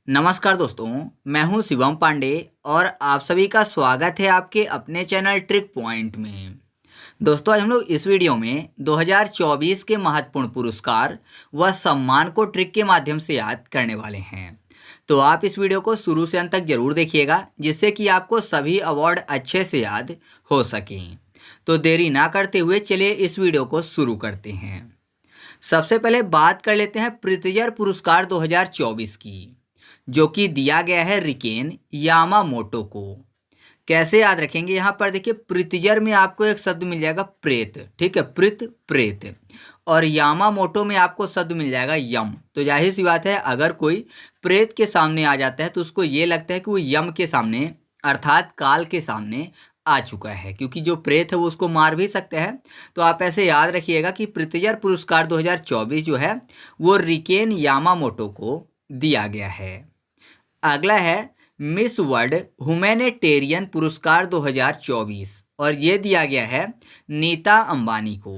नमस्कार दोस्तों, मैं हूं शिवम पांडे और आप सभी का स्वागत है आपके अपने चैनल ट्रिक पॉइंट में। दोस्तों, आज हम लोग इस वीडियो में 2024 के महत्वपूर्ण पुरस्कार व सम्मान को ट्रिक के माध्यम से याद करने वाले हैं। तो आप इस वीडियो को शुरू से अंत तक जरूर देखिएगा, जिससे कि आपको सभी अवार्ड अच्छे से याद हो सकें। तो देरी ना करते हुए चलिए इस वीडियो को शुरू करते हैं। सबसे पहले बात कर लेते हैं प्रित्जर पुरस्कार 2024 की, जो कि दिया गया है रिकेन यामामोटो को। कैसे याद रखेंगे? यहाँ पर देखिए, प्रित्जर में आपको एक शब्द मिल जाएगा प्रेत, ठीक है, प्रेत। और यामामोटो में आपको शब्द मिल जाएगा यम। तो जाहिर सी बात है, अगर कोई प्रेत के सामने आ जाता है तो उसको ये लगता है कि वो यम के सामने अर्थात काल के सामने आ चुका है, क्योंकि जो प्रेत है वो उसको मार भी सकता है। तो आप ऐसे याद रखिएगा कि प्रित्जर पुरस्कार 2024 जो है वो रिकेन यामामोटो को दिया गया है। अगला है मिस वर्ल्ड ह्यूमैनिटेरियन पुरस्कार 2024 और ये दिया गया है नीता अंबानी को।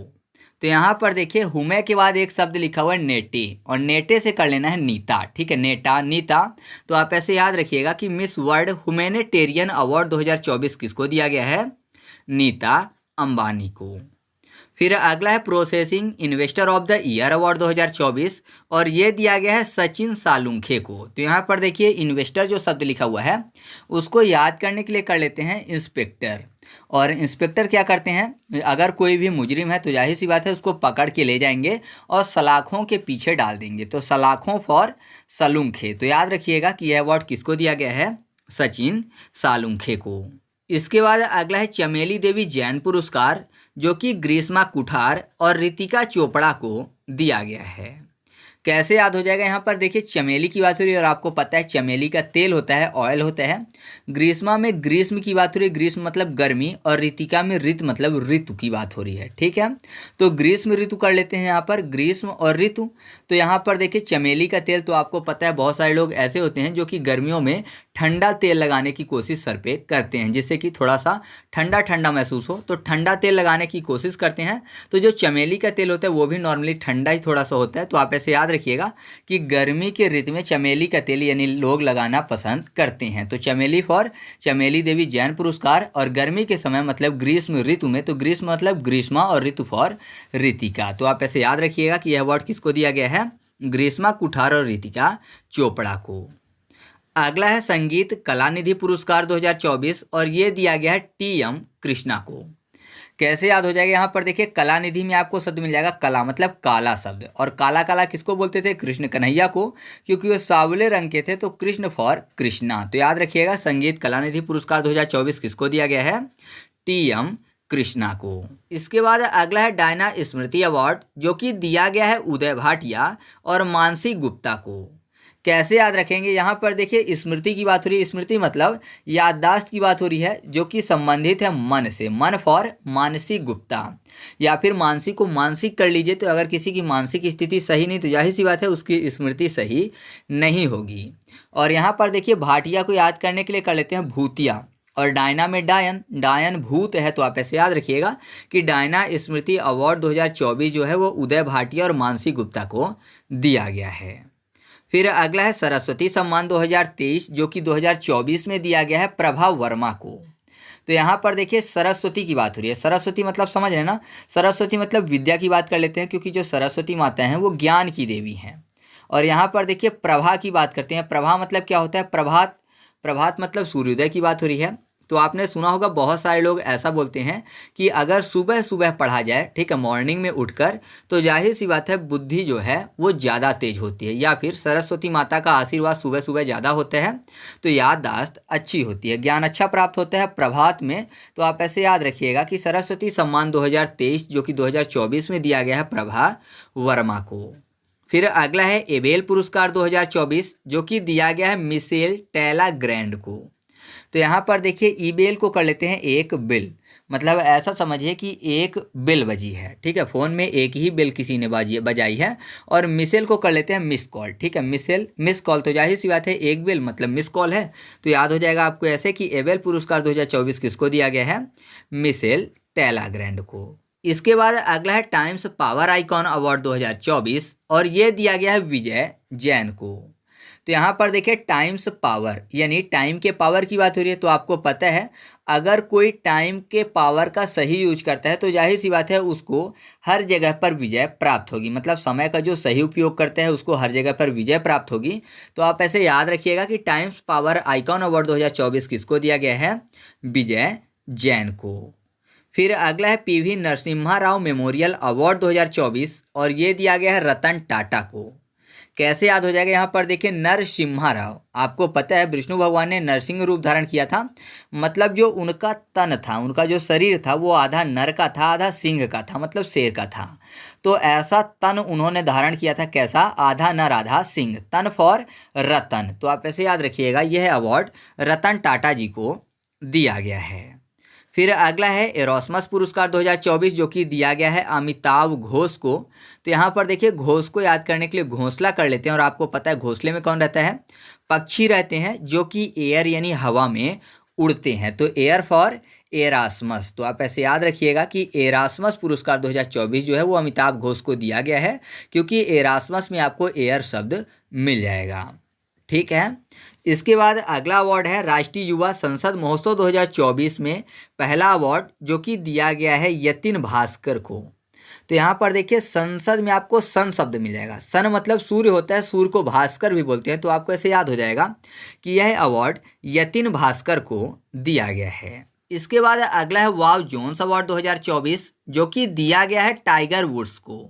तो यहाँ पर देखिए, हुमे के बाद एक शब्द लिखा हुआ है नेटे, और नेटे से कर लेना है नीता, ठीक है, नेटा नीता। तो आप ऐसे याद रखिएगा कि मिस वर्ल्ड ह्यूमैनिटेरियन अवार्ड 2024 किसको दिया गया है? नीता अंबानी को। फिर अगला है processing investor of the year award 2024 और ये दिया गया है सचिन सालुंखे को। तो यहाँ पर देखिए, इन्वेस्टर जो शब्द लिखा हुआ है उसको याद करने के लिए कर लेते हैं इंस्पेक्टर। और इंस्पेक्टर क्या करते हैं? अगर कोई भी मुजरिम है तो जाहिर सी बात है उसको पकड़ के ले जाएंगे और सलाखों के पीछे डाल देंगे। तो सलाखों फॉर सालुंखे। तो याद रखिएगा कि यह अवार्ड किसको दिया गया है? सचिन सालुंखे को। इसके बाद अगला है चमेली देवी जैन पुरस्कार, जो कि ग्रीष्मा कुठार और रितिका चोपड़ा को दिया गया है। कैसे याद हो जाएगा? यहाँ पर देखिए, चमेली की बात हो रही है और आपको पता है चमेली का तेल होता है, ऑयल होता है। ग्रीष्मा में ग्रीष्म की बात हो रही है, ग्रीष्म मतलब गर्मी, और ऋतिका में ऋत मतलब ऋतु की बात हो रही है, ठीक है। तो ग्रीष्म ऋतु कर लेते हैं यहाँ पर, ग्रीष्म और ऋतु। तो यहाँ पर देखिए, चमेली का तेल तो आपको पता है, बहुत सारे लोग ऐसे होते हैं जो कि गर्मियों में ठंडा तेल लगाने की कोशिश सर पे करते हैं, जिससे कि थोड़ा सा ठंडा ठंडा महसूस हो। तो ठंडा तेल लगाने की कोशिश करते हैं। तो जो चमेली का तेल होता है वो भी नॉर्मली ठंडा ही थोड़ा सा होता है। तो आप ऐसे याद रखिएगा कि गर्मी के ऋतु में चमेली का तेल यानी लोग लगाना पसंद करते हैं। तो चमेली फॉर चमेली देवी जैन पुरस्कार, और गर्मी के समय मतलब ग्रीष्म ऋतु में, तो ग्रीष्म मतलब ग्रीष्मा और ऋतु फॉर ऋतिका। तो आप ऐसे याद रखिएगा कि यह अवार्ड किसको दिया गया है? ग्रीष्मा कुठार और ऋतिका चोपड़ा को। अगला है संगीत कलानिधि पुरस्कार 2024 और ये दिया गया है टी.एम. कृष्णा को। कैसे याद हो जाएगा? यहाँ पर देखिए, कलानिधि में आपको शब्द मिल जाएगा कला मतलब काला शब्द, और काला काला किसको बोलते थे? कृष्ण कन्हैया को, क्योंकि वो सांवले रंग के थे। तो कृष्ण फॉर कृष्णा। तो याद रखिएगा, संगीत कलानिधि पुरस्कार 2024 किसको दिया गया है? टी.एम. कृष्णा को। इसके बाद अगला है डायना स्मृति अवार्ड, जो कि दिया गया है उदय भाटिया और मानसी गुप्ता को। कैसे याद रखेंगे? यहाँ पर देखिए, स्मृति की बात हो रही है, स्मृति मतलब याददाश्त की बात हो रही है, जो कि संबंधित है मन से, मन फॉर मानसी गुप्ता। या फिर मानसी को मानसिक कर लीजिए। तो अगर किसी की मानसिक स्थिति सही नहीं तो जाहिर सी बात है उसकी स्मृति सही नहीं होगी। और यहाँ पर देखिए, भाटिया को याद करने के लिए कर लेते हैं भूतिया, और डायना में डायन, डायन भूत है। तो आप ऐसे याद रखिएगा कि डायना स्मृति अवार्ड 2024 जो है वो उदय भाटिया और मानसी गुप्ता को दिया गया है। फिर अगला है सरस्वती सम्मान 2023, जो कि 2024 में दिया गया है प्रभा वर्मा को। तो यहाँ पर देखिए, सरस्वती की बात हो रही है। सरस्वती मतलब समझ रहे हैं ना? सरस्वती मतलब विद्या की बात कर लेते हैं, क्योंकि जो सरस्वती माता हैं वो ज्ञान की देवी हैं। और यहाँ पर देखिए, प्रभा की बात करते हैं। प्रभा मतलब क्या होता है? प्रभात, प्रभात मतलब सूर्योदय की बात हो रही है। तो आपने सुना होगा, बहुत सारे लोग ऐसा बोलते हैं कि अगर सुबह सुबह पढ़ा जाए, ठीक है, मॉर्निंग में उठकर, तो जाहिर सी बात है बुद्धि जो है वो ज़्यादा तेज होती है, या फिर सरस्वती माता का आशीर्वाद सुबह सुबह ज़्यादा होता है तो याददाश्त अच्छी होती है, ज्ञान अच्छा प्राप्त होता है प्रभात में। तो आप ऐसे याद रखिएगा कि सरस्वती सम्मान 2023 जो कि 2024 में दिया गया है प्रभा वर्मा को। फिर अगला है एबेल पुरस्कार 2024, जो कि दिया गया है मिशेल टेला ग्रैंड को। तो यहाँ पर देखिए, ईबेल को कर लेते हैं एक बिल, मतलब ऐसा समझिए कि एक बिल बजी है, ठीक है, फ़ोन में एक ही बिल किसी ने बजाई है। और मिसेल को कर लेते हैं मिस कॉल, ठीक है, मिसेल मिस कॉल। तो जाहिर सी बात है एक बिल मतलब मिस कॉल है। तो याद हो जाएगा आपको ऐसे कि एबेल पुरस्कार 2024 किसको दिया गया है? मिशेल टेला ग्रैंड को। इसके बाद अगला है टाइम्स पावर आइकॉन अवार्ड 2024 और ये दिया गया है विजय जैन को। तो यहाँ पर देखिए टाइम्स पावर, यानी टाइम के पावर की बात हो रही है। तो आपको पता है अगर कोई टाइम के पावर का सही यूज करता है तो जाहिर सी बात है उसको हर जगह पर विजय प्राप्त होगी। मतलब समय का जो सही उपयोग करता है उसको हर जगह पर विजय प्राप्त होगी। तो आप ऐसे याद रखिएगा कि टाइम्स पावर आइकॉन अवार्ड 2024 किसको दिया गया है? विजय जैन को। फिर अगला है PV Narasimha Rao memorial award 2024 और ये दिया गया है रतन टाटा को। कैसे याद हो जाएगा? यहाँ पर देखिए नरसिम्हा राव, आपको पता है विष्णु भगवान ने नरसिंह रूप धारण किया था। मतलब जो उनका तन था, उनका जो शरीर था वो आधा नर का था आधा सिंह का था, मतलब शेर का था। तो ऐसा तन उन्होंने धारण किया था, कैसा? आधा नर आधा सिंह, तन फॉर रतन। तो आप ऐसे याद रखिएगा यह अवार्ड रतन टाटा जी को दिया गया है। फिर अगला है एरोस्मस पुरस्कार 2024 जो कि दिया गया है अमिताभ घोष को। तो यहाँ पर देखिए घोष को याद करने के लिए घोंसला कर लेते हैं। और आपको पता है घोंसले में कौन रहता है? पक्षी रहते हैं जो कि एयर यानी हवा में उड़ते हैं। तो एयर फॉर एरास्मस। तो आप ऐसे याद रखिएगा कि एरास्मस पुरस्कार 2024 जो है वो अमिताभ घोष को दिया गया है, क्योंकि एरास्मस में आपको एयर शब्द मिल जाएगा। ठीक है। इसके बाद अगला अवार्ड है राष्ट्रीय युवा संसद महोत्सव 2024 में पहला अवार्ड जो कि दिया गया है यतिन भास्कर को। तो यहाँ पर देखिए संसद में आपको सन शब्द मिल जाएगा। सन मतलब सूर्य होता है, सूर्य को भास्कर भी बोलते हैं। तो आपको ऐसे याद हो जाएगा कि यह अवार्ड यतिन भास्कर को दिया गया है। इसके बाद अगला है वाव जोन्स अवार्ड 2024 जो कि दिया गया है टाइगर वुड्स को।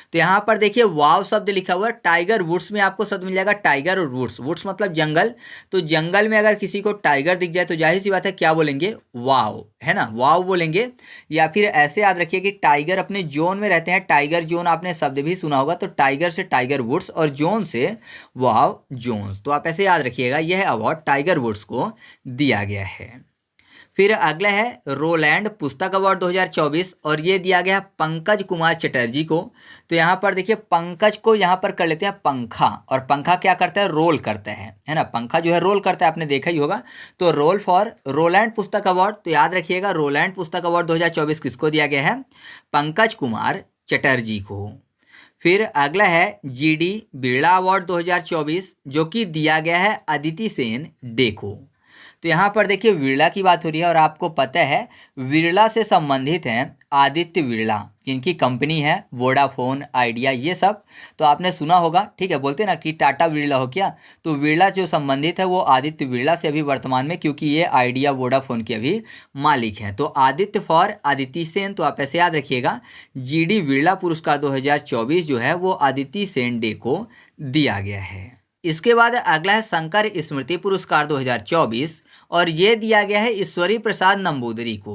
तो यहाँ पर देखिए वाव शब्द लिखा हुआ है, टाइगर वुड्स में आपको शब्द मिल जाएगा टाइगर और वुड्स। वुड्स मतलब जंगल। तो जंगल में अगर किसी को टाइगर दिख जाए तो जाहिर सी बात है क्या बोलेंगे? वाव, है ना, वाव बोलेंगे। या फिर ऐसे याद रखिए कि टाइगर अपने जोन में रहते हैं। टाइगर जोन आपने शब्द भी सुना होगा। तो टाइगर से टाइगर वुड्स और जोन से वाव जोन्स। तो आप ऐसे याद रखिएगा यह अवार्ड टाइगर वुड्स को दिया गया है। फिर अगला है रोलैंड पुस्तक अवार्ड 2024 और ये दिया गया है पंकज कुमार चटर्जी को। तो यहाँ पर देखिए पंकज को यहाँ पर कर लेते हैं पंखा। और पंखा क्या करता है? रोल करता है ना। पंखा जो है रोल करता है, आपने देखा ही होगा। तो रोल फॉर रोलैंड पुस्तक अवार्ड। तो याद रखिएगा रोलैंड पुस्तक अवार्ड 2024 किसको दिया गया है? पंकज कुमार चटर्जी को। फिर अगला है जीडी बिरला अवार्ड 2024 जो कि दिया गया है अदिति सेन डे को। तो यहाँ पर देखिए बिरला की बात हो रही है और आपको पता है बिरला से संबंधित हैं आदित्य बिरला, जिनकी कंपनी है वोडाफोन, आइडिया, ये सब तो आपने सुना होगा। ठीक है, बोलते ना कि टाटा बिरला हो क्या। तो बिरला जो संबंधित है वो आदित्य बिरला से अभी वर्तमान में, क्योंकि ये आइडिया वोडाफोन के अभी मालिक हैं। तो आदित्य फॉर अदिति सेन। तो आप ऐसे याद रखिएगा जीडी बिरला पुरस्कार 2024 जो है वो अदिति सेन डे को दिया गया है। इसके बाद अगला है शंकर स्मृति पुरस्कार 2024 और ये दिया गया है ईश्वरी प्रसाद नंबूदरी को।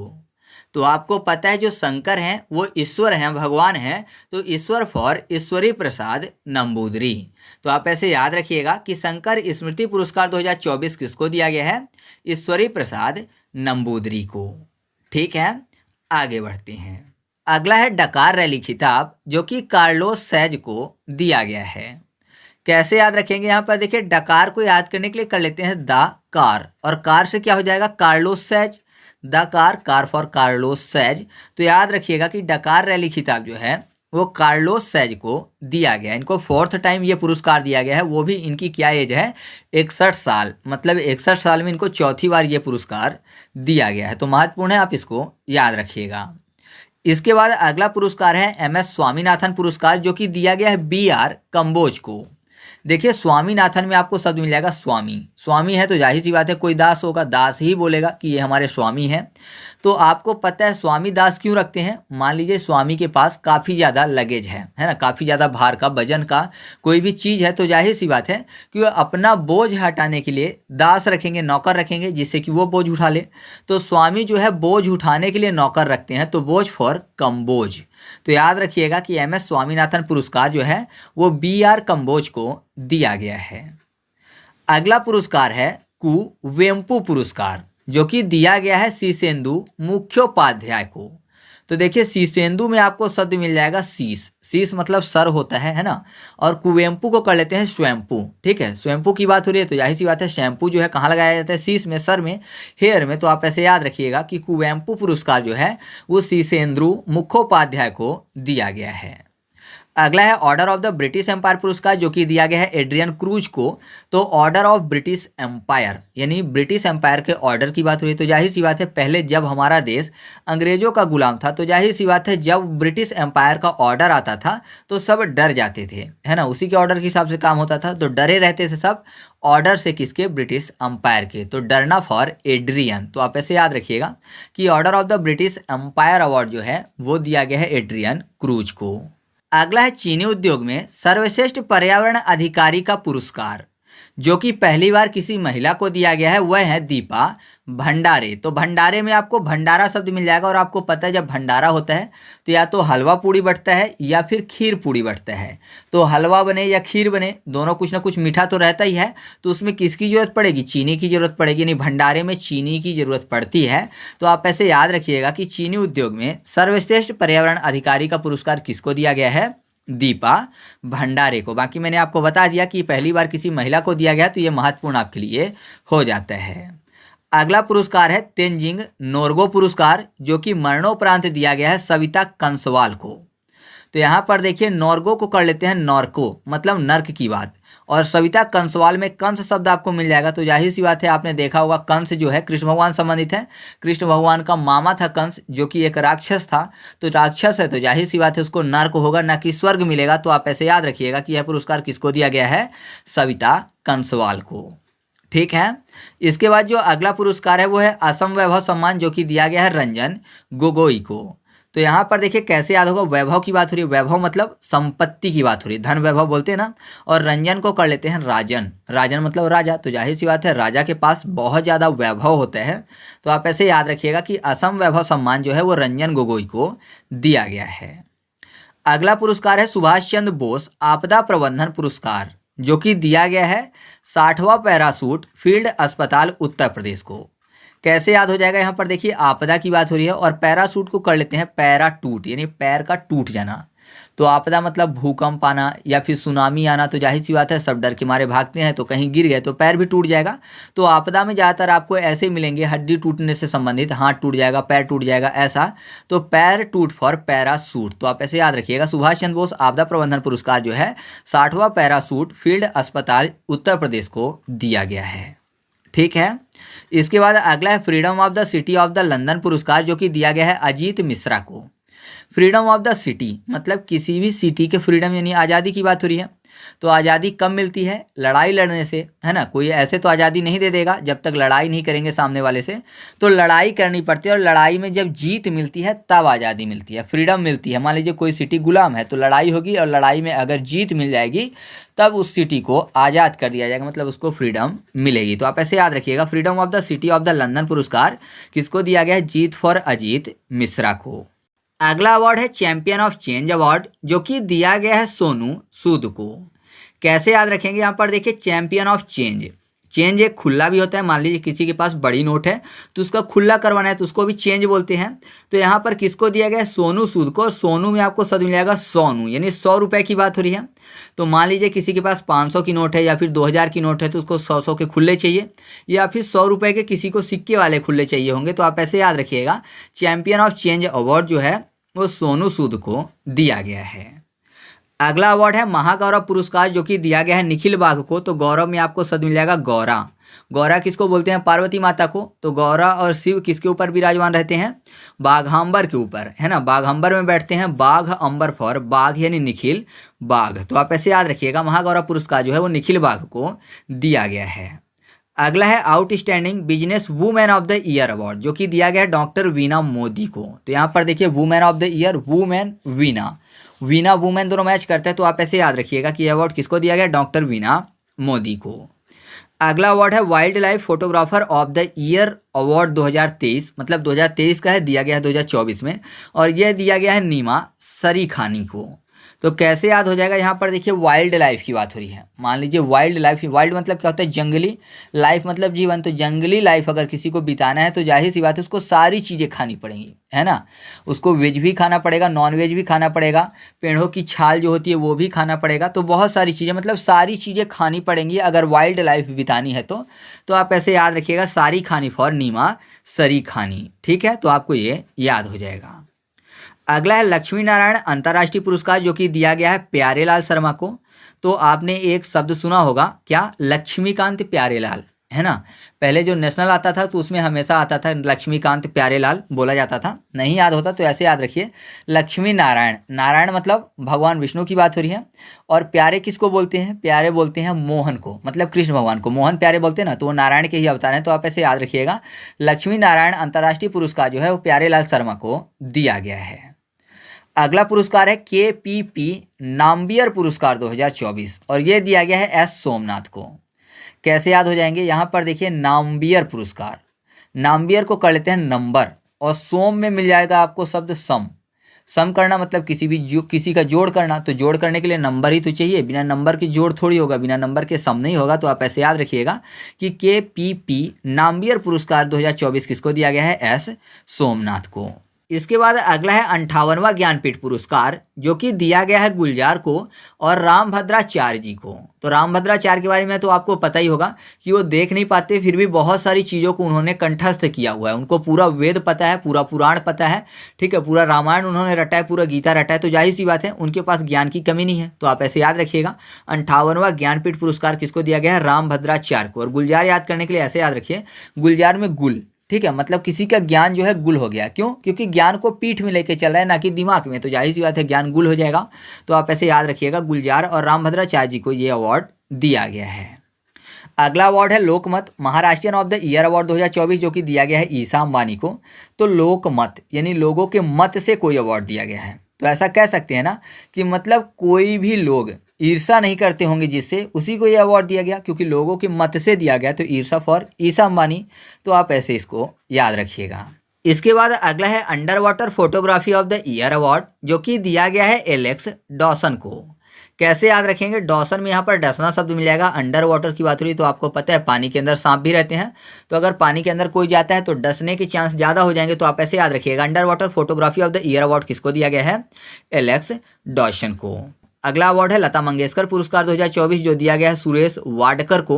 तो आपको पता है जो शंकर हैं वो ईश्वर हैं, भगवान हैं। तो ईश्वर फॉर ईश्वरी प्रसाद नंबूदरी। तो आप ऐसे याद रखिएगा कि शंकर स्मृति पुरस्कार 2024 किसको दिया गया है? ईश्वरी प्रसाद नंबूदरी को। ठीक है, आगे बढ़ते हैं। अगला है डकार रैली खिताब जो कि कार्लोस सैज को दिया गया है। कैसे याद रखेंगे? यहाँ पर देखिए डकार को याद करने के लिए कर लेते हैं द कार, और कार से क्या हो जाएगा? कार्लोस सैज। The car, car for car loans सैज। तो याद रखिएगा कि डकार रैली खिताब जो है वो कार्लोस सैज को दिया गया। इनको 4th टाइम ये पुरस्कार दिया गया है। वो भी इनकी क्या एज है? 61 साल। मतलब 61 साल में इनको 4थी बार ये पुरस्कार दिया गया है। तो महत्वपूर्ण है, आप इसको याद रखिएगा। इसके बाद अगला पुरस्कार है MS स्वामीनाथन पुरस्कार जो कि दिया गया है BR कंबोज को। देखिए स्वामीनाथन में आपको शब्द मिल जाएगा स्वामी। स्वामी है तो जाहिर सी बात है कोई दास होगा, दास ही बोलेगा कि ये हमारे स्वामी हैं। तो आपको पता है स्वामी दास क्यों रखते हैं? मान लीजिए स्वामी के पास काफ़ी ज़्यादा लगेज है ना, काफ़ी ज़्यादा भार का, वजन का कोई भी चीज़ है। तो जाहिर सी बात है कि वो अपना बोझ हटाने के लिए दास रखेंगे, नौकर रखेंगे, जिससे कि वो बोझ उठा ले। तो स्वामी जो है बोझ उठाने के लिए नौकर रखते हैं। तो बोझ फॉर कंबोज। तो याद रखिएगा कि MS स्वामीनाथन पुरस्कार जो है वो BR कंबोज को दिया गया है। अगला पुरस्कार है कुवेम्पु पुरस्कार जो कि दिया गया है शीशेंदु मुखोपाध्याय को। तो देखिए शीशेंदु में आपको शब्द मिल जाएगा शीश। शीश मतलब सर होता है ना। और कुवेम्पु को कर लेते हैं स्वयंपू। ठीक है, स्वयंपू की बात हो रही है तो जाहिर सी बात है शैम्पू जो है कहाँ लगाया जाता है? शीश में, सर में, हेयर में। तो आप ऐसे याद रखिएगा कि कुवेम्पु पुरस्कार जो है वो शीशेंदु मुखोपाध्याय को दिया गया है। अगला है order of the British empire पुरस्कार, जो कि दिया गया है एड्रियन क्रूज को। तो ऑर्डर ऑफ ब्रिटिश एम्पायर यानी ब्रिटिश एम्पायर के ऑर्डर की बात हो रही है। तो जाहिर सी बात है, पहले जब हमारा देश अंग्रेजों का गुलाम था, तो जाहिर सी बात है जब ब्रिटिश एम्पायर का ऑर्डर आता था तो सब डर जाते थे, है ना। उसी के ऑर्डर के हिसाब से काम होता था, तो डरे रहते थे सब ऑर्डर से, किसके? ब्रिटिश एम्पायर के। तो डरना फॉर एड्रियन। तो आप ऐसे याद रखिएगा कि order of the British empire award जो है वो दिया गया है एड्रियन क्रूज को। अगला है चीनी उद्योग में सर्वश्रेष्ठ पर्यावरण अधिकारी का पुरस्कार, जो कि पहली बार किसी महिला को दिया गया है, वह है दीपा भंडारे। तो भंडारे में आपको भंडारा शब्द मिल जाएगा, और आपको पता है जब भंडारा होता है तो या तो हलवा पूड़ी बटता है या फिर खीर पूड़ी बटता है। तो हलवा बने या खीर बने, दोनों कुछ ना कुछ मीठा तो रहता ही है। तो उसमें किसकी जरूरत पड़ेगी? चीनी की जरूरत पड़ेगी, यानी भंडारे में चीनी की जरूरत पड़ती है। तो आप ऐसे याद रखिएगा कि चीनी उद्योग में सर्वश्रेष्ठ पर्यावरण अधिकारी का पुरस्कार किसको दिया गया है? दीपा भंडारे को। बाकी मैंने आपको बता दिया कि पहली बार किसी महिला को दिया गया, तो ये महत्वपूर्ण आपके लिए हो जाता है। अगला पुरस्कार है तेंजिंग नोर्गे पुरस्कार, जो कि मरणोपरांत दिया गया है सविता कंसवाल को। तो यहाँ पर देखिए, नोर्गो को कर लेते हैं नॉर्को, मतलब नर्क की बात, और सविता कंसवाल में कंस शब्द आपको मिल जाएगा। तो जाहिर सी बात है, आपने देखा होगा कंस जो है कृष्ण भगवान संबंधित है। कृष्ण भगवान का मामा था कंस, जो कि एक राक्षस था। तो राक्षस है तो जाहिर सी बात है उसको नर्क होगा, ना कि स्वर्ग मिलेगा। तो आप ऐसे याद रखिएगा कि यह पुरस्कार किसको दिया गया है? सविता कंसवाल को। ठीक है। इसके बाद जो अगला पुरस्कार है वो है असम वैभव सम्मान, जो कि दिया गया है रंजन गोगोई को। तो यहाँ पर देखिए कैसे याद होगा, वैभव की बात हो रही है, वैभव मतलब संपत्ति की बात हो रही है, धन वैभव बोलते हैं ना। और रंजन को कर लेते हैं राजन, राजन मतलब राजा। तो जाहिर सी बात है राजा के पास बहुत ज़्यादा वैभव होता है। तो आप ऐसे याद रखिएगा कि असम वैभव सम्मान जो है वो रंजन गोगोई को दिया गया है। अगला पुरस्कार है सुभाष चंद्र बोस आपदा प्रबंधन पुरस्कार, जो कि दिया गया है 60वां पैरासूट फील्ड अस्पताल उत्तर प्रदेश को। कैसे याद हो जाएगा? यहाँ पर देखिए आपदा की बात हो रही है, और पैरासूट को कर लेते हैं पैरा टूट, यानी पैर का टूट जाना। तो आपदा मतलब भूकंप आना या फिर सुनामी आना। तो जाहिर सी बात है सब डर के मारे भागते हैं, तो कहीं गिर गए तो पैर भी टूट जाएगा। तो आपदा में ज़्यादातर आपको ऐसे मिलेंगे, हड्डी टूटने से संबंधित, हाथ टूट जाएगा, पैर टूट जाएगा, ऐसा। तो पैर टूट फॉर पैरासूट। तो आप ऐसे याद रखिएगा, सुभाष चंद्र बोस आपदा प्रबंधन पुरस्कार जो है 60वां पैरासूट फील्ड अस्पताल उत्तर प्रदेश को दिया गया है। ठीक है। इसके बाद अगला है freedom of the city of the London पुरस्कार, जो कि दिया गया है अजीत मिश्रा को। फ्रीडम ऑफ द सिटी मतलब किसी भी सिटी के फ्रीडम, यानी आज़ादी की बात हो रही है। तो आज़ादी कब मिलती है? लड़ाई लड़ने से, है ना। कोई ऐसे तो आज़ादी नहीं दे देगा जब तक लड़ाई नहीं करेंगे सामने वाले से। तो लड़ाई करनी पड़ती है, और लड़ाई में जब जीत मिलती है तब आज़ादी मिलती है, फ्रीडम मिलती है। मान लीजिए कोई सिटी गुलाम है, तो लड़ाई होगी, और लड़ाई में अगर जीत मिल जाएगी तब उस सिटी को आज़ाद कर दिया जाएगा, मतलब उसको फ्रीडम मिलेगी। तो आप ऐसे याद रखिएगा, freedom of the city of the London पुरस्कार किसको दिया गया है? जीत फॉर अजीत मिश्रा को। अगला अवार्ड है चैंपियन ऑफ चेंज अवार्ड, जो कि दिया गया है सोनू सूद को। कैसे याद रखेंगे? यहाँ पर देखिए चैंपियन ऑफ चेंज, चेंज एक खुला भी होता है। मान लीजिए किसी के पास बड़ी नोट है तो उसका खुला करवाना है, तो उसको भी चेंज बोलते हैं। तो यहाँ पर किसको दिया गया है? सोनू सूद को। और सोनू में आपको शब्द मिल जाएगा सोनू, यानी 100 रुपये की बात हो रही है। तो मान लीजिए किसी के पास 500 की नोट है या फिर 2000 की नोट है, तो उसको 100 के खुले चाहिए, या फिर 100 रुपये के किसी को सिक्के वाले खुले चाहिए होंगे। तो आप ऐसे याद रखिएगा, चैंपियन ऑफ चेंज अवार्ड जो है वो सोनू सूद को दिया गया है। अगला अवार्ड है महागौरव पुरस्कार, जो कि दिया गया है निखिल बाघ को। तो गौरव में आपको शब्द मिल जाएगा गौरा। गौरा किसको बोलते हैं? पार्वती माता को। तो गौरा और शिव किसके ऊपर विराजमान रहते हैं? बाघांबर के ऊपर, है ना। बाघांबर में बैठते हैं, बाघ अंबर फॉर बाघ यानी निखिल बाघ। तो आप ऐसे याद रखिएगा, महागौरव पुरस्कार जो है वो निखिल बाघ को दिया गया है। अगला है outstanding business women of the year award, जो कि दिया गया है डॉक्टर वीना मोदी को। तो यहाँ पर देखिए women of the year, women Veena, Veena women दोनों मैच करते हैं। तो आप ऐसे याद रखिएगा कि अवार्ड किसको दिया गया? डॉक्टर वीना मोदी को। अगला अवार्ड है wild life photographer of the year award 2023, मतलब 2023 का है, दिया गया है 2024 में, और यह दिया गया है नीमा सरीखानी को। तो कैसे याद हो जाएगा? यहाँ पर देखिए वाइल्ड लाइफ की बात हो रही है। मान लीजिए वाइल्ड लाइफ, वाइल्ड मतलब क्या होता है? जंगली, लाइफ मतलब जीवन। तो जंगली लाइफ अगर किसी को बिताना है तो जाहिर सी बात है उसको सारी चीज़ें खानी पड़ेंगी, है ना। उसको वेज भी खाना पड़ेगा, नॉन वेज भी खाना पड़ेगा, पेड़ों की छाल जो होती है वो भी खाना पड़ेगा। तो बहुत सारी चीज़ें, मतलब सारी चीज़ें खानी पड़ेंगी अगर वाइल्ड लाइफ बितानी है तो आप ऐसे याद रखिएगा, सारी खानी फॉर नीमा सरी खानी। ठीक है, तो आपको ये याद हो जाएगा। अगला है लक्ष्मी नारायण अंतर्राष्ट्रीय पुरस्कार, जो कि दिया गया है प्यारेलाल शर्मा को। तो आपने एक शब्द सुना होगा क्या, लक्ष्मीकांत प्यारेलाल, है ना। पहले जो नेशनल आता था तो उसमें हमेशा आता था लक्ष्मीकांत प्यारेलाल बोला जाता था। नहीं याद होता तो ऐसे याद रखिए, लक्ष्मी नारायण, नारायण मतलब भगवान विष्णु की बात हो रही है। और प्यारे किसको बोलते हैं, प्यारे बोलते हैं मोहन को, मतलब कृष्ण भगवान को मोहन प्यारे बोलते हैं ना, तो वो नारायण के ही अवतार हैं। तो आप ऐसे याद रखिएगा, लक्ष्मी नारायण अंतर्राष्ट्रीय पुरस्कार जो है वो प्यारेलाल शर्मा को दिया गया है। अगला पुरस्कार है KPP नाम्बियर पुरस्कार 2024, और ये दिया गया है S सोमनाथ को। कैसे याद हो जाएंगे, यहाँ पर देखिए नाम्बियर पुरस्कार, नाम्बियर को कर लेते हैं नंबर, और सोम में मिल जाएगा आपको शब्द सम। सम करना मतलब किसी का जोड़ करना, तो जोड़ करने के लिए नंबर ही तो चाहिए, बिना नंबर के जोड़ थोड़ी होगा, बिना नंबर के सम नहीं होगा। तो आप ऐसे याद रखिएगा कि KPP नाम्बियर पुरस्कार 2024 किसको दिया गया है, S सोमनाथ को। इसके बाद अगला है 58वां ज्ञानपीठ पुरस्कार, जो कि दिया गया है गुलजार को और रामभद्राचार्य जी को। तो रामभद्राचार्य के बारे में तो आपको पता ही होगा कि वो देख नहीं पाते, फिर भी बहुत सारी चीज़ों को उन्होंने कंठस्थ किया हुआ है। उनको पूरा वेद पता है, पूरा पुराण पता है, ठीक है, पूरा रामायण उन्होंने रटा है, पूरा गीता रटा है। तो जाहिर सी बात है उनके पास ज्ञान की कमी नहीं है। तो आप ऐसे याद रखिएगा, 58वां ज्ञानपीठ पुरस्कार किसको दिया गया है, रामभद्राचार्य को। और गुलजार याद करने के लिए ऐसे याद रखिए, गुलजार में गुल, ठीक है, मतलब किसी का ज्ञान जो है गुल हो गया। क्यों, क्योंकि ज्ञान को पीठ में लेके चल रहा है, ना कि दिमाग में। तो जाहिर सी बात है ज्ञान गुल हो जाएगा। तो आप ऐसे याद रखिएगा, गुलजार और रामभद्राचार्य जी को ये अवार्ड दिया गया है। अगला अवार्ड है Lokmat Maharashtrian of the year award 2024, जो कि दिया गया है ईशा अंबानी को। तो लोकमत यानी लोगों के मत से कोई अवार्ड दिया गया है। तो ऐसा कह सकते हैं ना कि मतलब कोई भी लोग ईर्षा नहीं करते होंगे जिससे, उसी को ये अवार्ड दिया गया, क्योंकि लोगों के मत से दिया गया। तो ईर्षा फॉर ईशा अंबानी। तो आप ऐसे इसको याद रखिएगा। इसके बाद अगला है under water photography of the year award, जो कि दिया गया है एलेक्स डॉसन को। कैसे याद रखेंगे, डॉसन में यहाँ पर डसना शब्द मिल जाएगा। अंडर वाटर की बात हो रही तो आपको पता है पानी के अंदर सांप भी रहते हैं, तो अगर पानी के अंदर कोई जाता है तो डसने के चांस ज़्यादा हो जाएंगे। तो आप ऐसे याद रखिएगा, under water photography of the year award किसको दिया गया है, एलेक्स डॉसन को। अगला अवार्ड है लता मंगेशकर पुरस्कार 2024, जो दिया गया है सुरेश वाडकर को।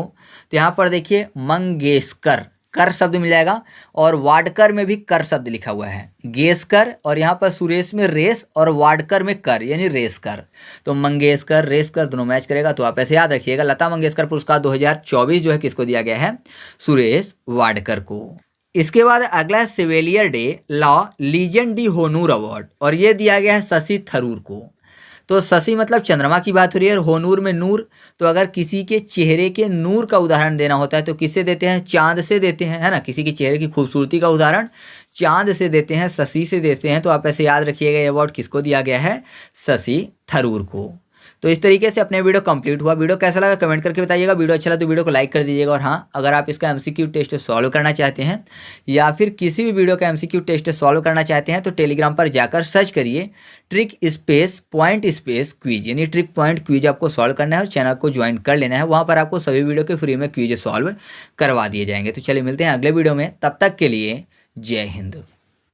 तो यहाँ पर देखिए मंगेशकर, कर शब्द मिल जाएगा, और वाडकर में भी कर शब्द लिखा हुआ है, गेसकर, और यहाँ पर सुरेश में रेस और वाडकर में कर यानी रेसकर। तो मंगेशकर रेसकर दोनों मैच करेगा। तो आप ऐसे याद रखिएगा, लता मंगेशकर पुरस्कार 2024 जो है किसको दिया गया है, सुरेश वाडकर को। इसके बाद अगला है सिविलियर डे लॉ लीजेंड डी होनूर अवार्ड, और ये दिया गया है शशि थरूर को। तो शशि मतलब चंद्रमा की बात हो रही है, और होनूर में नूर। तो अगर किसी के चेहरे के नूर का उदाहरण देना होता है तो किससे देते हैं, चांद से देते हैं, है ना। किसी के चेहरे की खूबसूरती का उदाहरण चांद से देते हैं, शशि से देते हैं। तो आप ऐसे याद रखिएगा, ये अवार्ड किसको दिया गया है, शशि थरूर को। तो इस तरीके से अपने वीडियो कंप्लीट हुआ। वीडियो कैसा लगा कमेंट करके बताइएगा। वीडियो अच्छा लगा तो वीडियो को लाइक कर दीजिएगा। और हाँ, अगर आप इसका MCQ टेस्ट सॉल्व करना चाहते हैं या फिर किसी भी वीडियो का MCQ टेस्ट सॉल्व करना चाहते हैं तो टेलीग्राम पर जाकर सर्च करिए trick space point space quiz, यानी ट्रिक पॉइंट क्विज आपको सॉल्व करना है और चैनल को ज्वाइन कर लेना है। वहाँ पर आपको सभी वीडियो के फ्री में क्विज सॉल्व करवा दिए जाएंगे। तो चलिए मिलते हैं अगले वीडियो में, तब तक के लिए जय हिंद।